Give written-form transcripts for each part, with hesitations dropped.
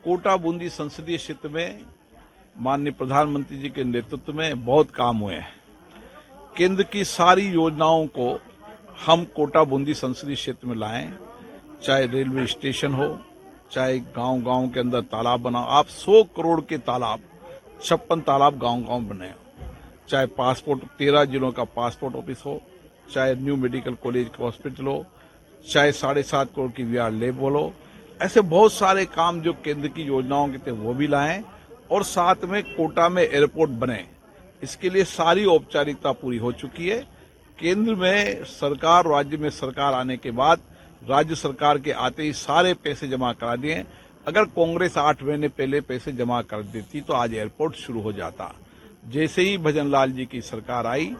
कोटा बूंदी संसदीय क्षेत्र में माननीय प्रधानमंत्री जी के नेतृत्व में बहुत काम हुए हैं। केंद्र की सारी योजनाओं को हम कोटा बूंदी संसदीय क्षेत्र में लाएं, चाहे रेलवे स्टेशन हो, चाहे गांव-गांव के अंदर तालाब बनाओ। आप 100 करोड़ के तालाब, 56 तालाब गांव-गांव बने, चाहे पासपोर्ट 13 जिलों का पासपोर्ट ऑफिस हो, चाहे न्यू मेडिकल कॉलेज हॉस्पिटल हो, चाहे 7.5 करोड़ की वीआर लैब हो, ऐसे बहुत सारे काम जो केंद्र की योजनाओं के थे वो भी लाएं और साथ में कोटा में एयरपोर्ट बने। इसके लिए सारी औपचारिकता पूरी हो चुकी है। केंद्र में सरकार, राज्य में सरकार आने के बाद राज्य सरकार के आते ही सारे पैसे जमा करा दिए। अगर कांग्रेस 8 महीने पहले पैसे जमा कर देती तो आज एयरपोर्ट शुरू हो जाता। जैसे ही भजन लाल जी की सरकार आई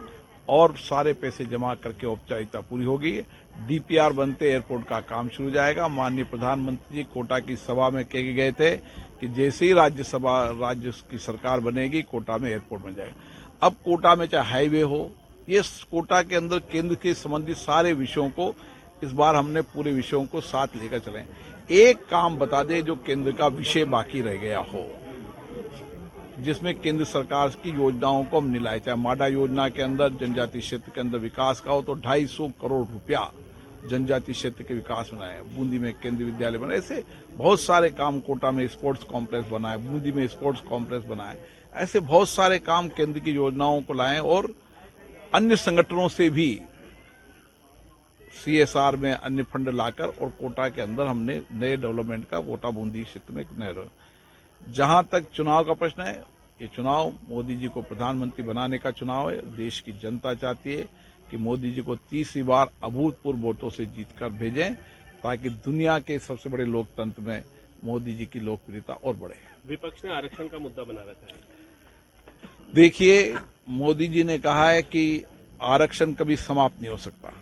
और सारे पैसे जमा करके औपचारिकता पूरी हो गई, डीपीआर बनते एयरपोर्ट का काम शुरू हो जाएगा। माननीय प्रधानमंत्री जी कोटा की सभा में कह गए थे कि जैसे ही राज्य की सरकार बनेगी कोटा में एयरपोर्ट बन जाएगा। अब कोटा में चाहे हाईवे हो, ये कोटा के अंदर केंद्र के संबंधित सारे विषयों को इस बार हमने पूरे विषयों को साथ लेकर चले। एक काम बता दें जो केंद्र का विषय बाकी रह गया हो, जिसमें केंद्र सरकार की योजनाओं को हम निलाए, चाहे माडा योजना के अंदर जनजातीय क्षेत्र के अंदर विकास का हो तो 250 करोड़ रुपया जनजातीय क्षेत्र के विकास में आए। बूंदी में केंद्रीय विद्यालय बना, ऐसे बहुत सारे काम। कोटा में स्पोर्ट्स कॉम्प्लेक्स बनाए, बूंदी में स्पोर्ट्स कॉम्प्लेक्स बनाए, ऐसे बहुत सारे काम केंद्र की योजनाओं को लाए और अन्य संगठनों से भी सीएसआर में अन्य फंड लाकर और कोटा के अंदर हमने नए डेवलपमेंट का कोटा बूंदी क्षेत्र में नए। जहां तक चुनाव का प्रश्न है, ये चुनाव मोदी जी को प्रधानमंत्री बनाने का चुनाव है। देश की जनता चाहती है कि मोदी जी को तीसरी बार अभूतपूर्व वोटों से जीतकर भेजें ताकि दुनिया के सबसे बड़े लोकतंत्र में मोदी जी की लोकप्रियता और बढ़े। विपक्ष ने आरक्षण का मुद्दा बना रखा है। देखिए, मोदी जी ने कहा है कि आरक्षण कभी समाप्त नहीं हो सकता,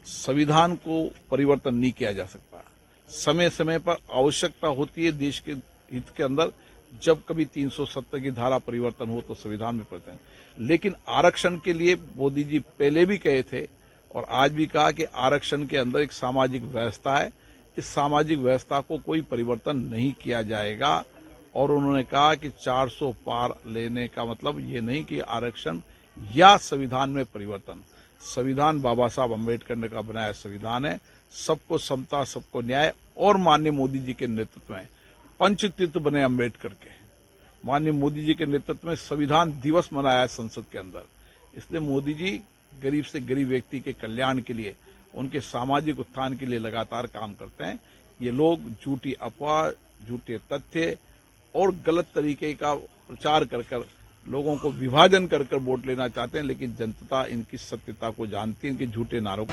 संविधान को परिवर्तन नहीं किया जा सकता। समय समय पर आवश्यकता होती है देश के हित के अंदर, जब कभी 370 की धारा परिवर्तन हो तो संविधान में परिवर्तन। लेकिन आरक्षण के लिए मोदी जी पहले भी कहे थे और आज भी कहा कि आरक्षण के अंदर एक सामाजिक व्यवस्था है, इस सामाजिक व्यवस्था को कोई परिवर्तन नहीं किया जाएगा। और उन्होंने कहा कि 400 पार लेने का मतलब ये नहीं कि आरक्षण या संविधान में परिवर्तन। संविधान बाबा साहब अम्बेडकर ने का बनाया संविधान है, सबको समता, सबको न्याय। और माननीय मोदी जी के नेतृत्व में पंचतीर्थ बने अम्बेडकर के, माननीय मोदी जी के नेतृत्व में संविधान दिवस मनाया है संसद के अंदर। इसलिए मोदी जी गरीब से गरीब व्यक्ति के कल्याण के लिए, उनके सामाजिक उत्थान के लिए लगातार काम करते हैं। ये लोग झूठी अफवाह, झूठे तथ्य और गलत तरीके का प्रचार कर लोगों को विभाजन कर वोट लेना चाहते हैं, लेकिन जनता इनकी सत्यता को जानती है, इनके झूठे नारों को।